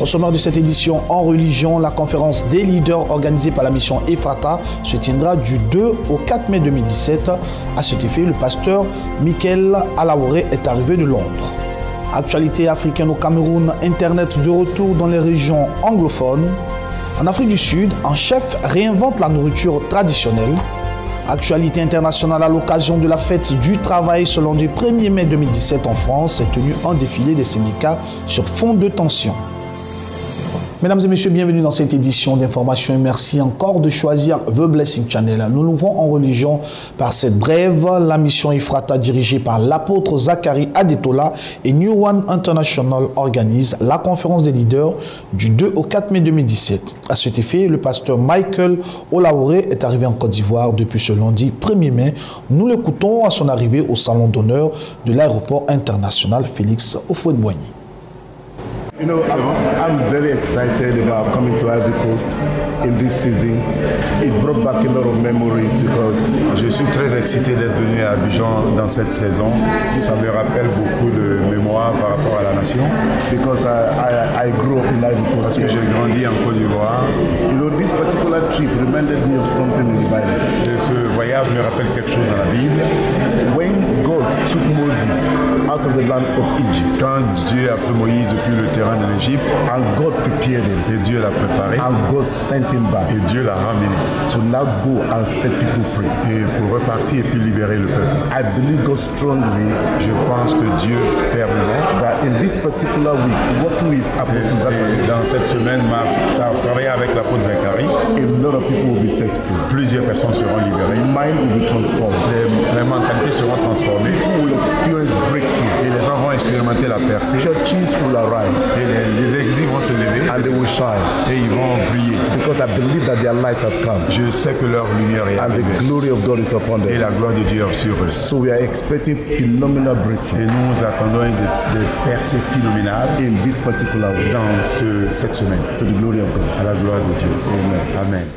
Au sommaire de cette édition en religion, la conférence des leaders organisée par la mission Ephrata se tiendra du 2 au 4 mai 2017. À cet effet, le pasteur Michael Alaoré est arrivé de Londres. Actualité africaine au Cameroun, Internet de retour dans les régions anglophones. En Afrique du Sud, un chef réinvente la nourriture traditionnelle. Actualité internationale à l'occasion de la fête du travail, ce lundi 1er mai 2017 en France, s'est tenu un défilé des syndicats sur fond de tension. Mesdames et messieurs, bienvenue dans cette édition d'information et merci encore de choisir The Blessing Channel. Nous l'ouvrons en religion par cette brève. La mission Ephrata dirigée par l'apôtre Zachary Adetola et New One International organise la conférence des leaders du 2 au 4 mai 2017. À cet effet, le pasteur Michael Olaoré est arrivé en Côte d'Ivoire depuis ce lundi 1er mai. Nous l'écoutons à son arrivée au salon d'honneur de l'aéroport international Félix Houphouët-Boigny. You know, I'm very excited about coming to Ivory Coast in this season. It brought back a lot of memories because je suis très excité d'être venu à Abidjan dans cette saison. Ça me rappelle beaucoup de mémoires par rapport à la nation. Because I grew up in Ivory Coast. Parce que j'ai grandi en Côte d'Ivoire. You know, this particular trip reminded me of something in the Bible. Et ce voyage me rappelle quelque chose dans la Bible. When God took Moses out of the land of Egypt, quand Dieu a pris Moïse depuis le terrain de l'Égypte, and God prepared him, et Dieu l'a préparé, and God sent him back, et Dieu l'a ramené, to now go and set people free, et pour repartir et puis libérer le peuple. I believe God strongly. Je pense que Dieu fermement, that in this particular week, working with Apostle Zachary, dans cette semaine, travaillant avec l'apôtre Zacharie, a lot of people will be set free. Plusieurs personnes seront libérées. Mind will be transformed. Les mentalités seront transformées. People will experience breakthrough. Et les gens vont expérimenter la percée. Churches will arise. Et les églises vont se lever. And they will shine. Et ils vont briller. Because I believe that their light has come. Je sais que leur lumière est arrivée. And the glory of God is upon them. Et la gloire de Dieu est sur eux. So we are expecting phenomenal breakthrough. Et nous attendons des percées phénoménales in this particular way. Dans cette semaine. To the glory of God. À la gloire de Dieu. Amen. Amen.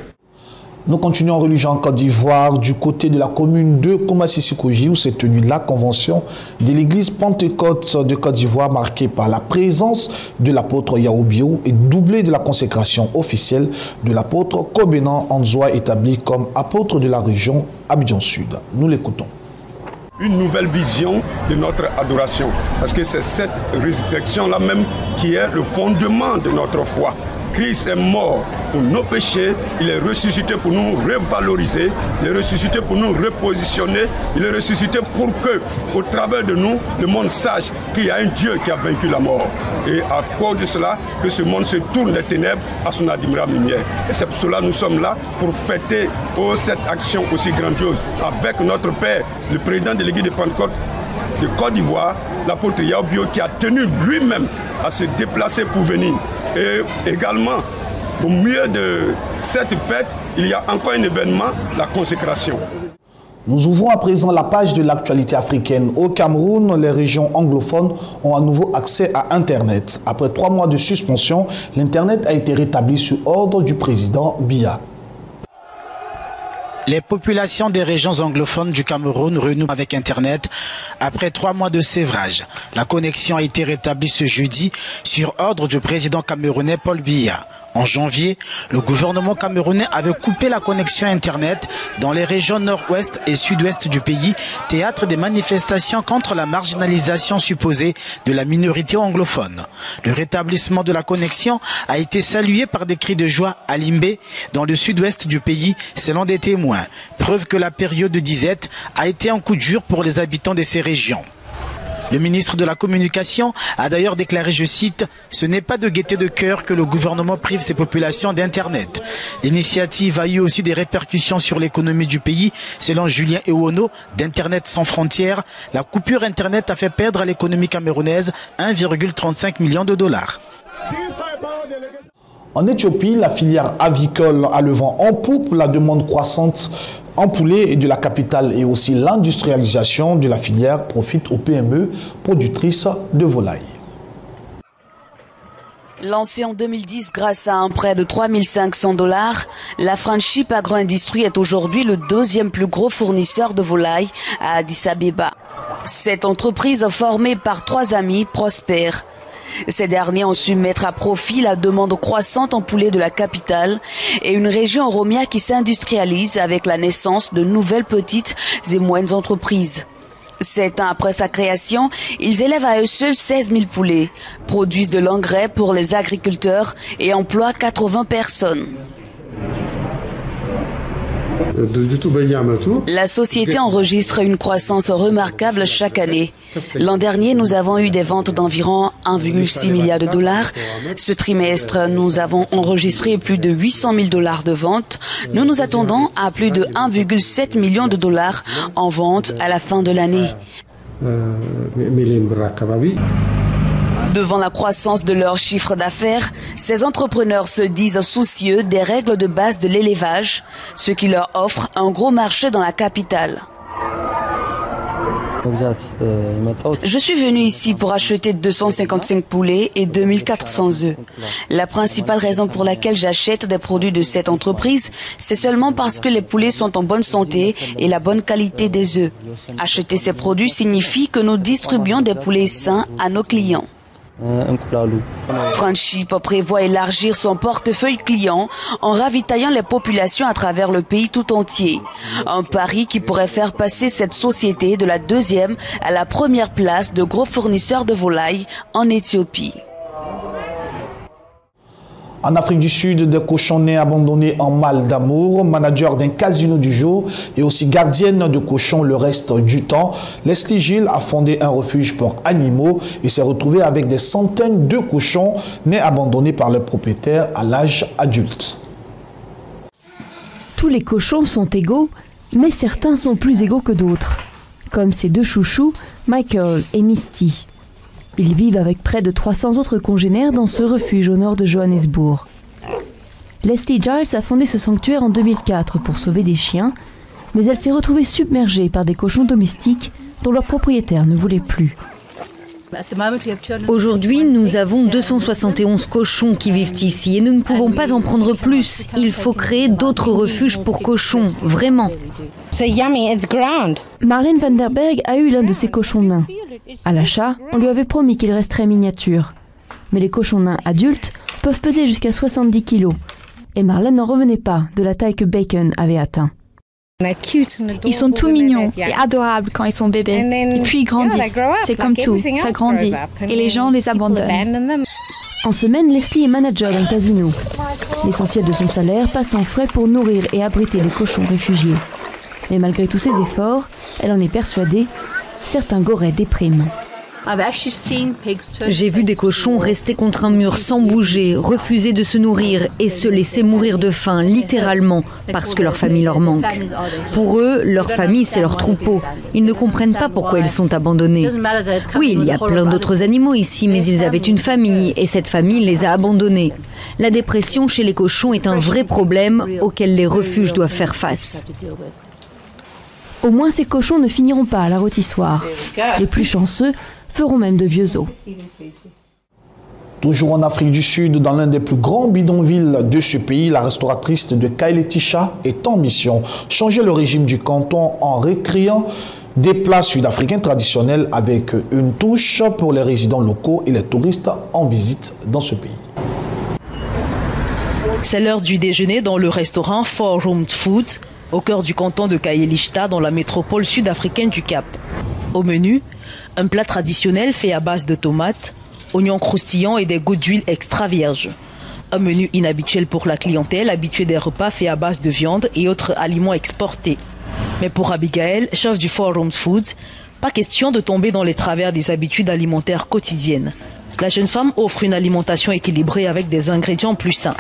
Nous continuons en religion en Côte d'Ivoire, du côté de la commune de Koumassi-Sikoji, où s'est tenue la convention de l'église Pentecôte de Côte d'Ivoire, marquée par la présence de l'apôtre Yaoubio et doublée de la consécration officielle de l'apôtre Kobenan Anzoua, établi comme apôtre de la région Abidjan Sud. Nous l'écoutons. Une nouvelle vision de notre adoration, parce que c'est cette résurrection-là même qui est le fondement de notre foi. Christ est mort pour nos péchés, il est ressuscité pour nous revaloriser, il est ressuscité pour nous repositionner, il est ressuscité pour que, au travers de nous, le monde sache qu'il y a un Dieu qui a vaincu la mort. Et à cause de cela, que ce monde se tourne des ténèbres à son admirable lumière. Et c'est pour cela que nous sommes là, pour fêter cette action aussi grandiose avec notre Père, le président de l'église de Pentecôte de Côte d'Ivoire, l'apôtre Yaoubio, qui a tenu lui-même à se déplacer pour venir. Et également, au milieu de cette fête, il y a encore un événement, la consécration. Nous ouvrons à présent la page de l'actualité africaine. Au Cameroun, les régions anglophones ont à nouveau accès à Internet. Après 3 mois de suspension, l'Internet a été rétabli sur ordre du président Biya. Les populations des régions anglophones du Cameroun renouent avec Internet après 3 mois de sévrage. La connexion a été rétablie ce jeudi sur ordre du président camerounais Paul Biya. En janvier, le gouvernement camerounais avait coupé la connexion Internet dans les régions nord-ouest et sud-ouest du pays, théâtre des manifestations contre la marginalisation supposée de la minorité anglophone. Le rétablissement de la connexion a été salué par des cris de joie à Limbé, dans le sud-ouest du pays, selon des témoins. Preuve que la période de disette a été un coup dur pour les habitants de ces régions. Le ministre de la Communication a d'ailleurs déclaré, je cite, « Ce n'est pas de gaieté de cœur que le gouvernement prive ces populations d'Internet. » L'initiative a eu aussi des répercussions sur l'économie du pays. Selon Julien Ewono d'Internet sans frontières, la coupure Internet a fait perdre à l'économie camerounaise 1,35 million de dollars. En Éthiopie, la filière avicole a le vent en poupe, la demande croissante en poulet et de la capitale et aussi l'industrialisation de la filière profite aux PME productrices de volailles. Lancée en 2010 grâce à un prêt de 3 500 $, la Friendship Agro-Industrie est aujourd'hui le 2e plus gros fournisseur de volailles à Addis Abeba. Cette entreprise formée par 3 amis prospère. Ces derniers ont su mettre à profit la demande croissante en poulet de la capitale et une région oromia qui s'industrialise avec la naissance de nouvelles petites et moyennes entreprises. 7 ans après sa création, ils élèvent à eux seuls 16 000 poulets, produisent de l'engrais pour les agriculteurs et emploient 80 personnes. La société enregistre une croissance remarquable chaque année. L'an dernier, nous avons eu des ventes d'environ 1,6 milliard de dollars. Ce trimestre, nous avons enregistré plus de 800 000 dollars de ventes. Nous nous attendons à plus de 1,7 million de dollars en vente à la fin de l'année. Devant la croissance de leur chiffre d'affaires, ces entrepreneurs se disent soucieux des règles de base de l'élevage, ce qui leur offre un gros marché dans la capitale. Je suis venu ici pour acheter 255 poulets et 2400 œufs. La principale raison pour laquelle j'achète des produits de cette entreprise, c'est seulement parce que les poulets sont en bonne santé et la bonne qualité des œufs. Acheter ces produits signifie que nous distribuons des poulets sains à nos clients. Friendship prévoit élargir son portefeuille client en ravitaillant les populations à travers le pays tout entier. Un pari qui pourrait faire passer cette société de la 2e à la 1re place de gros fournisseurs de volailles en Éthiopie. En Afrique du Sud, des cochonnets abandonnés en mal d'amour, manager d'un casino du jour et aussi gardienne de cochons le reste du temps, Leslie Gilles a fondé un refuge pour animaux et s'est retrouvé avec des centaines de cochons nés abandonnés par leurs propriétaires à l'âge adulte. Tous les cochons sont égaux, mais certains sont plus égaux que d'autres, comme ces 2 chouchous, Michael et Misty. Ils vivent avec près de 300 autres congénères dans ce refuge au nord de Johannesburg. Leslie Giles a fondé ce sanctuaire en 2004 pour sauver des chiens, mais elle s'est retrouvée submergée par des cochons domestiques dont leur propriétaire ne voulait plus. Aujourd'hui, nous avons 271 cochons qui vivent ici et nous ne pouvons pas en prendre plus. Il faut créer d'autres refuges pour cochons, vraiment. Marlène Van der Berg a eu l'un de ces cochons nains. À l'achat, on lui avait promis qu'il resterait miniature. Mais les cochons nains adultes peuvent peser jusqu'à 70 kilos. Et Marlène n'en revenait pas de la taille que Bacon avait atteint. Ils sont tout mignons et adorables quand ils sont bébés. Et puis ils grandissent. C'est comme tout, ça grandit. Et les gens les abandonnent. En semaine, Leslie est manager d'un casino. L'essentiel de son salaire passe en frais pour nourrir et abriter les cochons réfugiés. Mais malgré tous ses efforts, elle en est persuadée, certains gorets dépriment. J'ai vu des cochons rester contre un mur sans bouger, refuser de se nourrir et se laisser mourir de faim, littéralement, parce que leur famille leur manque. Pour eux, leur famille, c'est leur troupeau. Ils ne comprennent pas pourquoi ils sont abandonnés. Oui, il y a plein d'autres animaux ici, mais ils avaient une famille et cette famille les a abandonnés. La dépression chez les cochons est un vrai problème auquel les refuges doivent faire face. Au moins, ces cochons ne finiront pas à la rôtissoire. Les plus chanceux feront même de vieux os. Toujours en Afrique du Sud, dans l'un des plus grands bidonvilles de ce pays, la restauratrice de Kaeletisha est en mission. Changer le régime du canton en recréant des plats sud-africains traditionnels avec une touche pour les résidents locaux et les touristes en visite dans ce pays. C'est l'heure du déjeuner dans le restaurant 4 Rooms Food, au cœur du canton de Kaelishta, dans la métropole sud-africaine du Cap. Au menu, un plat traditionnel fait à base de tomates, oignons croustillants et des gouttes d'huile extra vierge. Un menu inhabituel pour la clientèle habituée des repas faits à base de viande et autres aliments exportés. Mais pour Abigail, chef du 4 Rooms Food, pas question de tomber dans les travers des habitudes alimentaires quotidiennes. La jeune femme offre une alimentation équilibrée avec des ingrédients plus sains.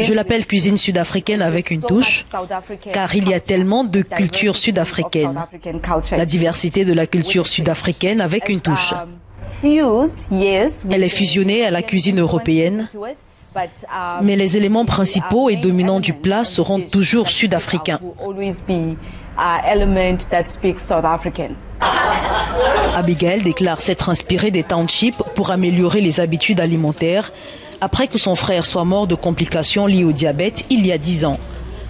Je l'appelle cuisine sud-africaine avec une touche, car il y a tellement de cultures sud-africaines. La diversité de la culture sud-africaine avec une touche. Elle est fusionnée à la cuisine européenne, mais les éléments principaux et dominants du plat seront toujours sud-africains. Abigail déclare s'être inspirée des townships pour améliorer les habitudes alimentaires après que son frère soit mort de complications liées au diabète il y a 10 ans.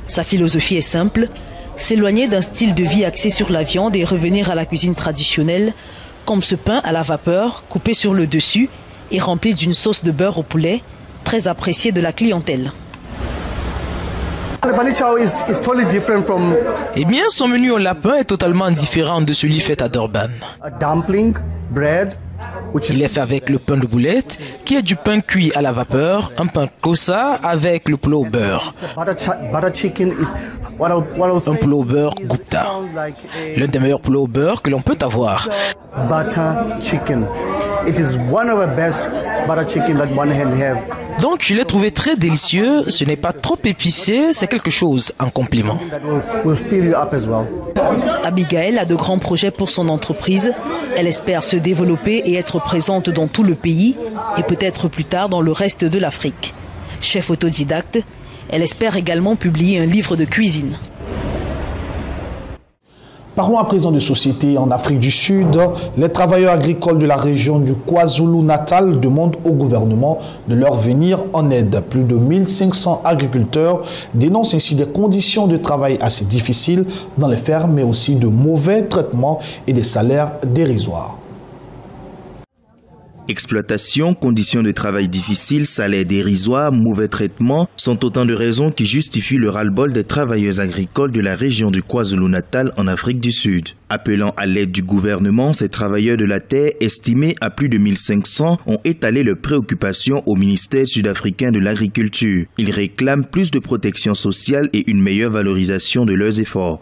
Sa philosophie est simple, s'éloigner d'un style de vie axé sur la viande et revenir à la cuisine traditionnelle comme ce pain à la vapeur, coupé sur le dessus et rempli d'une sauce de beurre au poulet, très appréciée de la clientèle. Eh bien, son menu au lapin est totalement différent de celui fait à Durban. Il est fait avec le pain de boulette, qui est du pain cuit à la vapeur, un pain kosa avec le poulet au beurre. Un poulet au beurre Gupta, l'un des meilleurs poulets au beurre que l'on peut avoir. Donc je l'ai trouvé très délicieux, ce n'est pas trop épicé, c'est quelque chose en complément. Abigail a de grands projets pour son entreprise. Elle espère se développer et être présente dans tout le pays et peut-être plus tard dans le reste de l'Afrique. Chef autodidacte, elle espère également publier un livre de cuisine. Parlons à présent de société en Afrique du Sud. Les travailleurs agricoles de la région du KwaZulu-Natal demandent au gouvernement de leur venir en aide. Plus de 1500 agriculteurs dénoncent ainsi des conditions de travail assez difficiles dans les fermes, mais aussi de mauvais traitements et des salaires dérisoires. Exploitation, conditions de travail difficiles, salaires dérisoires, mauvais traitements sont autant de raisons qui justifient le ras-le-bol des travailleurs agricoles de la région du KwaZulu-Natal en Afrique du Sud. Appelant à l'aide du gouvernement, ces travailleurs de la terre, estimés à plus de 1500, ont étalé leurs préoccupations au ministère sud-africain de l'Agriculture. Ils réclament plus de protection sociale et une meilleure valorisation de leurs efforts.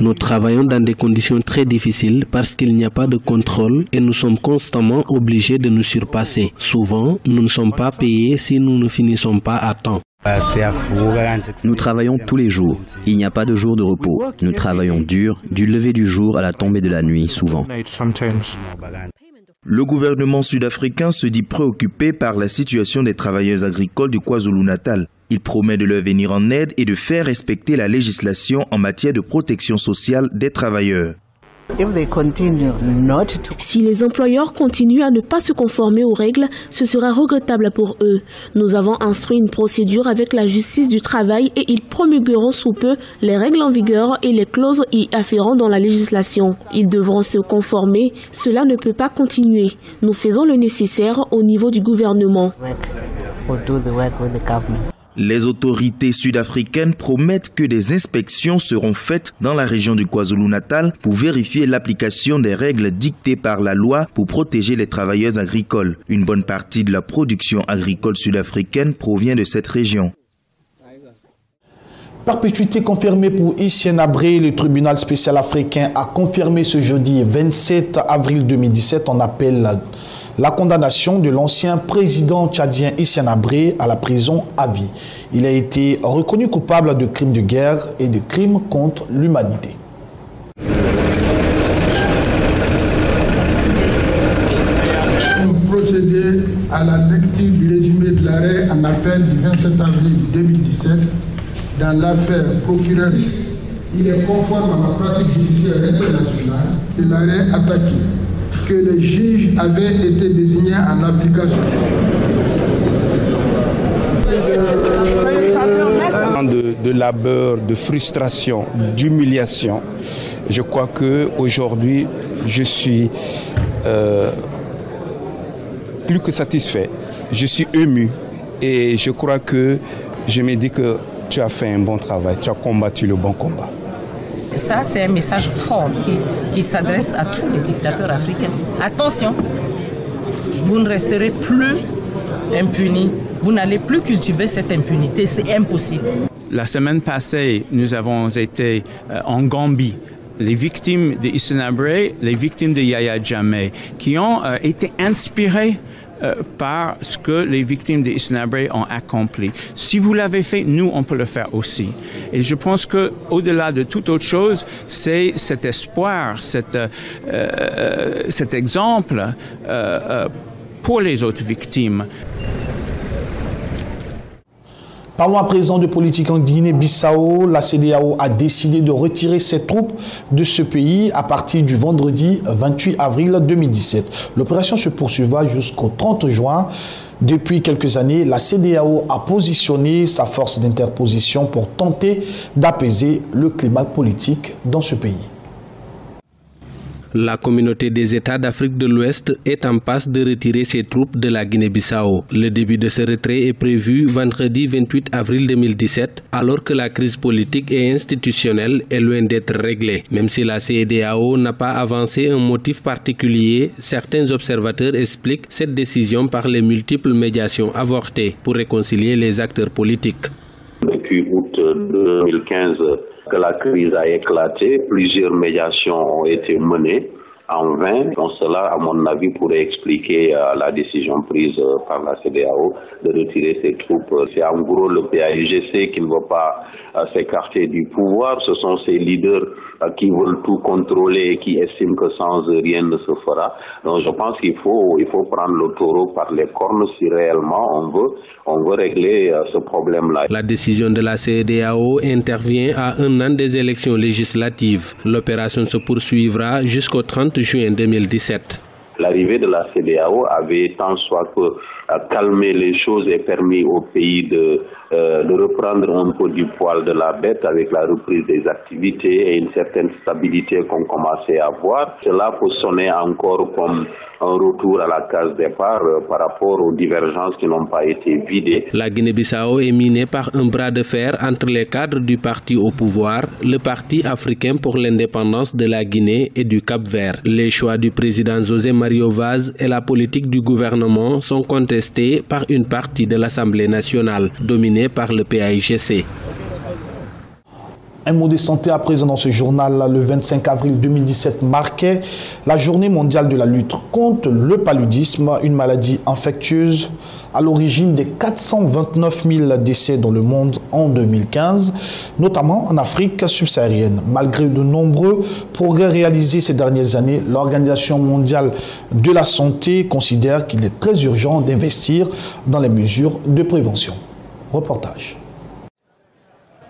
Nous travaillons dans des conditions très difficiles parce qu'il n'y a pas de contrôle et nous sommes constamment obligés de nous surpasser. Souvent, nous ne sommes pas payés si nous ne finissons pas à temps. Nous travaillons tous les jours. Il n'y a pas de jour de repos. Nous travaillons dur, du lever du jour à la tombée de la nuit, souvent. Le gouvernement sud-africain se dit préoccupé par la situation des travailleurs agricoles du KwaZulu-Natal. Il promet de leur venir en aide et de faire respecter la législation en matière de protection sociale des travailleurs. Si les employeurs continuent à ne pas se conformer aux règles, ce sera regrettable pour eux. Nous avons instruit une procédure avec la justice du travail et ils promulgueront sous peu les règles en vigueur et les clauses y afférentes dans la législation. Ils devront se conformer. Cela ne peut pas continuer. Nous faisons le nécessaire au niveau du gouvernement. Les autorités sud-africaines promettent que des inspections seront faites dans la région du KwaZulu-Natal pour vérifier l'application des règles dictées par la loi pour protéger les travailleurs agricoles. Une bonne partie de la production agricole sud-africaine provient de cette région. Perpétuité confirmée pour Hissène Habré. Le tribunal spécial africain a confirmé ce jeudi 27 avril 2017 en appel la condamnation de l'ancien président tchadien Hissène Habré à la prison à vie. Il a été reconnu coupable de crimes de guerre et de crimes contre l'humanité. Procéder à la lecture du résumé de l'arrêt en appel du 27 avril 2017 dans l'affaire procureur. Il est conforme à la pratique judiciaire internationale de l'arrêt attaqué que les juges avaient été désignés en application. De labeur, de frustration, d'humiliation. Je crois qu'aujourd'hui, je suis plus que satisfait. Je suis ému et je crois que je me dis que tu as fait un bon travail, tu as combattu le bon combat. Ça, c'est un message fort qui s'adresse à tous les dictateurs africains. Attention, vous ne resterez plus impunis. Vous n'allez plus cultiver cette impunité, c'est impossible. La semaine passée, nous avons été en Gambie. Les victimes de Hissène Habré, les victimes de Yahya Jammeh, qui ont été inspirées par ce que les victimes de Hissène Habré ont accompli. Si vous l'avez fait, nous, on peut le faire aussi. Et je pense qu'au-delà de toute autre chose, c'est cet espoir, cet exemple pour les autres victimes. Parlons à présent de politique en Guinée-Bissau. La CEDEAO a décidé de retirer ses troupes de ce pays à partir du vendredi 28 avril 2017. L'opération se poursuivra jusqu'au 30 juin. Depuis quelques années, la CEDEAO a positionné sa force d'interposition pour tenter d'apaiser le climat politique dans ce pays. La communauté des États d'Afrique de l'Ouest est en passe de retirer ses troupes de la Guinée-Bissau. Le début de ce retrait est prévu vendredi 28 avril 2017, alors que la crise politique et institutionnelle est loin d'être réglée. Même si la CEDEAO n'a pas avancé un motif particulier, certains observateurs expliquent cette décision par les multiples médiations avortées pour réconcilier les acteurs politiques. Depuis août 2015, que la crise a éclaté, plusieurs médiations ont été menées en vain. Donc cela, à mon avis, pourrait expliquer la décision prise par la CEDEAO de retirer ses troupes. C'est en gros le PAIGC qui ne veut pas s'écarter du pouvoir. Ce sont ces leaders qui veulent tout contrôler et qui estiment que sans eux, rien ne se fera. Donc je pense qu'il faut prendre le taureau par les cornes si réellement on veut régler ce problème-là. La décision de la CEDEAO intervient à un an des élections législatives. L'opération se poursuivra jusqu'au 30 juin 2017. L'arrivée de la CEDEAO avait tant soit que calmer les choses et permis au pays de reprendre un peu du poil de la bête avec la reprise des activités et une certaine stabilité qu'on commençait à voir. Cela peut sonner encore comme un retour à la case départ par rapport aux divergences qui n'ont pas été vidées. La Guinée-Bissau est minée par un bras de fer entre les cadres du parti au pouvoir, le Parti africain pour l'indépendance de la Guinée et du Cap-Vert. Les choix du président José Mario Vaz et la politique du gouvernement sont contestés par une partie de l'Assemblée nationale, dominée par le PAIGC. Un mot de santé à présent dans ce journal. Le 25 avril 2017 marquait la journée mondiale de la lutte contre le paludisme, une maladie infectieuse à l'origine des 429 000 décès dans le monde en 2015, notamment en Afrique subsaharienne. Malgré de nombreux progrès réalisés ces dernières années, l'Organisation mondiale de la santé considère qu'il est très urgent d'investir dans les mesures de prévention. Reportage.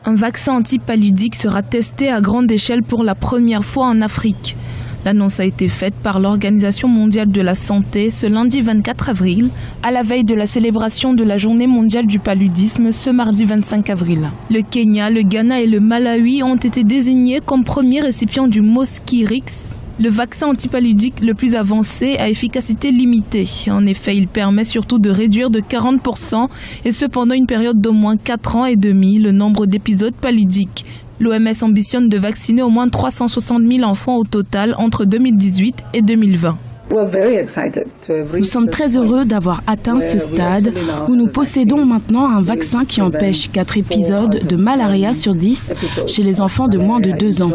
Un vaccin antipaludique sera testé à grande échelle pour la première fois en Afrique. L'annonce a été faite par l'Organisation mondiale de la santé ce lundi 24 avril, à la veille de la célébration de la Journée mondiale du paludisme ce mardi 25 avril. Le Kenya, le Ghana et le Malawi ont été désignés comme premiers récipients du Mosquirix, le vaccin antipaludique le plus avancé à efficacité limitée. En effet, il permet surtout de réduire de 40%, et ce pendant une période d'au moins 4 ans et demi, le nombre d'épisodes paludiques. L'OMS ambitionne de vacciner au moins 360 000 enfants au total entre 2018 et 2020. Nous sommes très heureux d'avoir atteint ce stade où nous possédons maintenant un vaccin qui empêche 4 épisodes de malaria sur 10 chez les enfants de moins de 2 ans.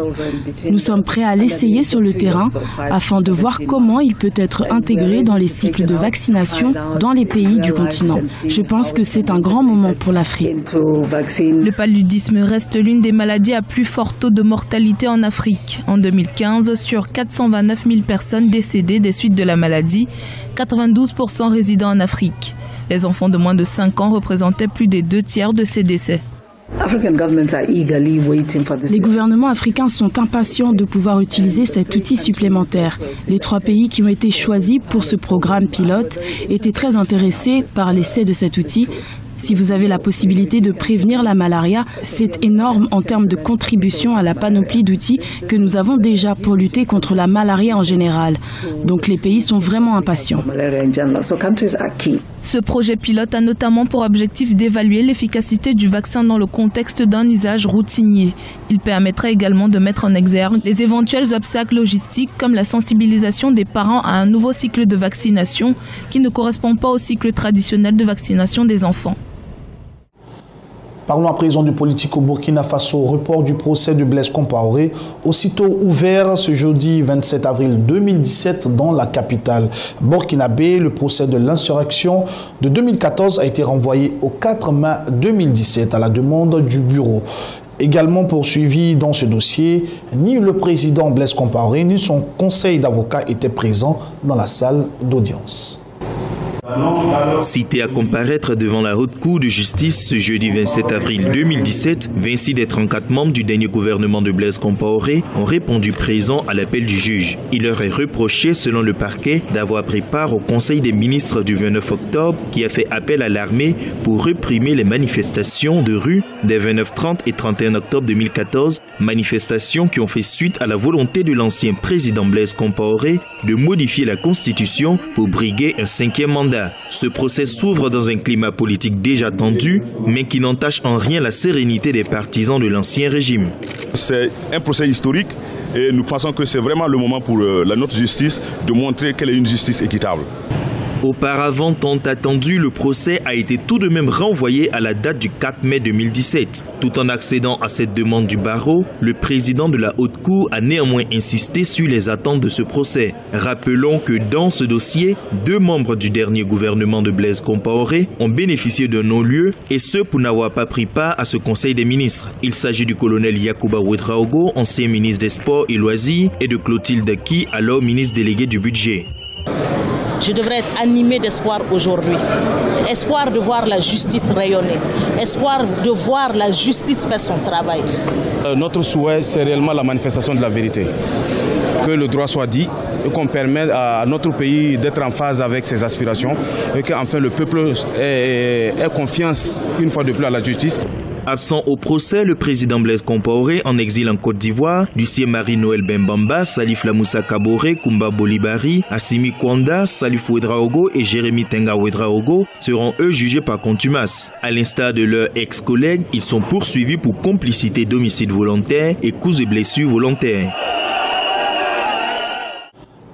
Nous sommes prêts à l'essayer sur le terrain afin de voir comment il peut être intégré dans les cycles de vaccination dans les pays du continent. Je pense que c'est un grand moment pour l'Afrique. Le paludisme reste l'une des maladies à plus fort taux de mortalité en Afrique. En 2015, sur 429 000 personnes décédées des suites de la maladie, 92% résidant en Afrique. Les enfants de moins de 5 ans représentaient plus des 2/3 de ces décès. Les gouvernements africains sont impatients de pouvoir utiliser cet outil supplémentaire. Les 3 pays qui ont été choisis pour ce programme pilote étaient très intéressés par l'essai de cet outil. Si vous avez la possibilité de prévenir la malaria, c'est énorme en termes de contribution à la panoplie d'outils que nous avons déjà pour lutter contre la malaria en général. Donc les pays sont vraiment impatients. Ce projet pilote a notamment pour objectif d'évaluer l'efficacité du vaccin dans le contexte d'un usage routinier. Il permettrait également de mettre en exergue les éventuels obstacles logistiques comme la sensibilisation des parents à un nouveau cycle de vaccination qui ne correspond pas au cycle traditionnel de vaccination des enfants. Parlons à présent de politique au Burkina Faso. Report du procès de Blaise Compaoré, aussitôt ouvert ce jeudi 27 avril 2017 dans la capitale burkinabé. Le procès de l'insurrection de 2014 a été renvoyé au 4 mai 2017 à la demande du bureau. Également poursuivi dans ce dossier, ni le président Blaise Compaoré ni son conseil d'avocats étaient présents dans la salle d'audience. Cité à comparaître devant la Haute Cour de justice ce jeudi 27 avril 2017, 26 des 34 membres du dernier gouvernement de Blaise Compaoré ont répondu présent à l'appel du juge. Il leur est reproché, selon le parquet, d'avoir pris part au Conseil des ministres du 29 octobre qui a fait appel à l'armée pour réprimer les manifestations de rue des 29, 30 et 31 octobre 2014, manifestations qui ont fait suite à la volonté de l'ancien président Blaise Compaoré de modifier la Constitution pour briguer un 5e mandat. Ce procès s'ouvre dans un climat politique déjà tendu, mais qui n'entache en rien la sérénité des partisans de l'ancien régime. C'est un procès historique et nous pensons que c'est vraiment le moment pour notre justice de montrer qu'elle est une justice équitable. Auparavant, tant attendu, le procès a été tout de même renvoyé à la date du 4 mai 2017. Tout en accédant à cette demande du barreau, le président de la Haute Cour a néanmoins insisté sur les attentes de ce procès. Rappelons que dans ce dossier, 2 membres du dernier gouvernement de Blaise Compaoré ont bénéficié d'un non-lieu, et ce pour n'avoir pas pris part à ce Conseil des ministres. Il s'agit du colonel Yacouba Ouedraogo, ancien ministre des Sports et Loisirs, et de Clotilde Ki, alors ministre délégué du Budget. Je devrais être animé d'espoir aujourd'hui. Espoir de voir la justice rayonner. Espoir de voir la justice faire son travail. Notre souhait, c'est réellement la manifestation de la vérité. Que le droit soit dit et qu'on permette à notre pays d'être en phase avec ses aspirations et qu'enfin le peuple ait confiance une fois de plus à la justice. Absent au procès, le président Blaise Compaoré, en exil en Côte d'Ivoire, Lucien Marie-Noël Bembamba, Salif Lamoussa Kaboré, Koumba Bolibari, Assimi Kwanda, Salif Ouedraogo et Jérémy Tenga Ouedraogo seront eux jugés par contumace. À l'instar de leurs ex-collègues, ils sont poursuivis pour complicité d'homicide volontaire et coups et blessures volontaires.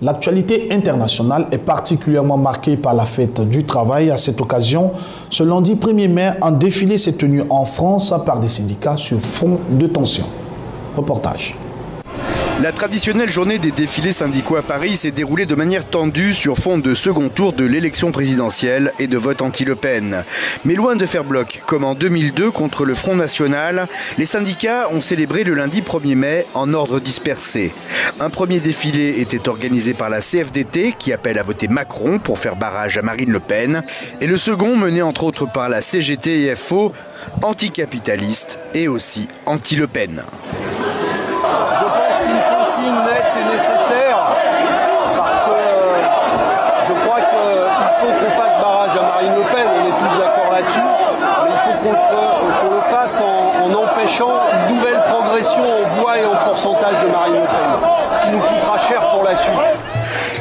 L'actualité internationale est particulièrement marquée par la fête du travail. À cette occasion, ce lundi 1er mai, un défilé s'est tenu en France par des syndicats sur fond de tension. Reportage. La traditionnelle journée des défilés syndicaux à Paris s'est déroulée de manière tendue sur fond de second tour de l'élection présidentielle et de vote anti-Le Pen. Mais loin de faire bloc, comme en 2002 contre le Front National, les syndicats ont célébré le lundi 1er mai en ordre dispersé. Un premier défilé était organisé par la CFDT qui appelle à voter Macron pour faire barrage à Marine Le Pen et le second mené entre autres par la CGT et FO, anticapitaliste et aussi anti-Le Pen. Nette est nécessaire parce que je crois qu'il faut qu'on fasse barrage à Marine Le Pen, on est tous d'accord là-dessus, mais il faut qu'on le fasse en empêchant une nouvelle progression en voix et en pourcentage de Marine Le Pen, qui nous coûtera cher pour la suite.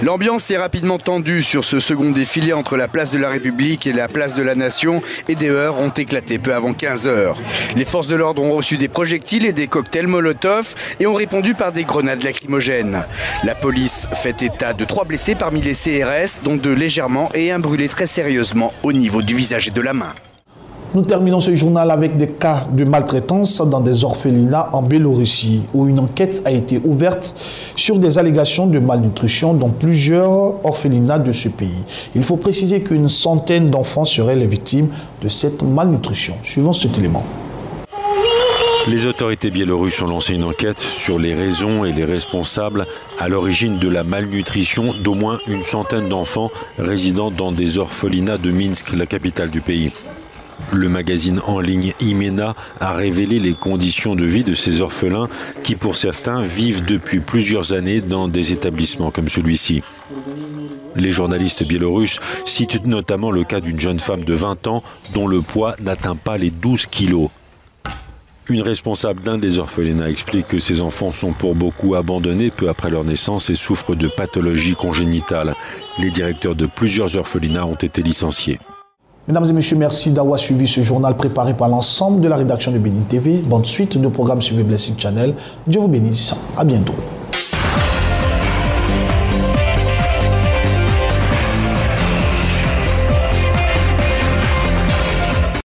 L'ambiance s'est rapidement tendue sur ce second défilé entre la place de la République et la place de la Nation et des heurts ont éclaté peu avant 15 h. Les forces de l'ordre ont reçu des projectiles et des cocktails Molotov et ont répondu par des grenades lacrymogènes. La police fait état de 3 blessés parmi les CRS, dont 2 légèrement et un brûlé très sérieusement au niveau du visage et de la main. Nous terminons ce journal avec des cas de maltraitance dans des orphelinats en Biélorussie, où une enquête a été ouverte sur des allégations de malnutrition dans plusieurs orphelinats de ce pays. Il faut préciser qu'une centaine d'enfants seraient les victimes de cette malnutrition. Suivons cet élément. Les autorités biélorusses ont lancé une enquête sur les raisons et les responsables à l'origine de la malnutrition d'au moins une centaine d'enfants résidant dans des orphelinats de Minsk, la capitale du pays. Le magazine en ligne Imena a révélé les conditions de vie de ces orphelins qui, pour certains, vivent depuis plusieurs années dans des établissements comme celui-ci. Les journalistes biélorusses citent notamment le cas d'une jeune femme de 20 ans dont le poids n'atteint pas les 12 kilos. Une responsable d'un des orphelinats explique que ces enfants sont pour beaucoup abandonnés peu après leur naissance et souffrent de pathologies congénitales. Les directeurs de plusieurs orphelinats ont été licenciés. Mesdames et messieurs, merci d'avoir suivi ce journal préparé par l'ensemble de la rédaction de Bénin TV. Bonne suite de programmes sur Blessing Channel. Dieu vous bénisse. À bientôt.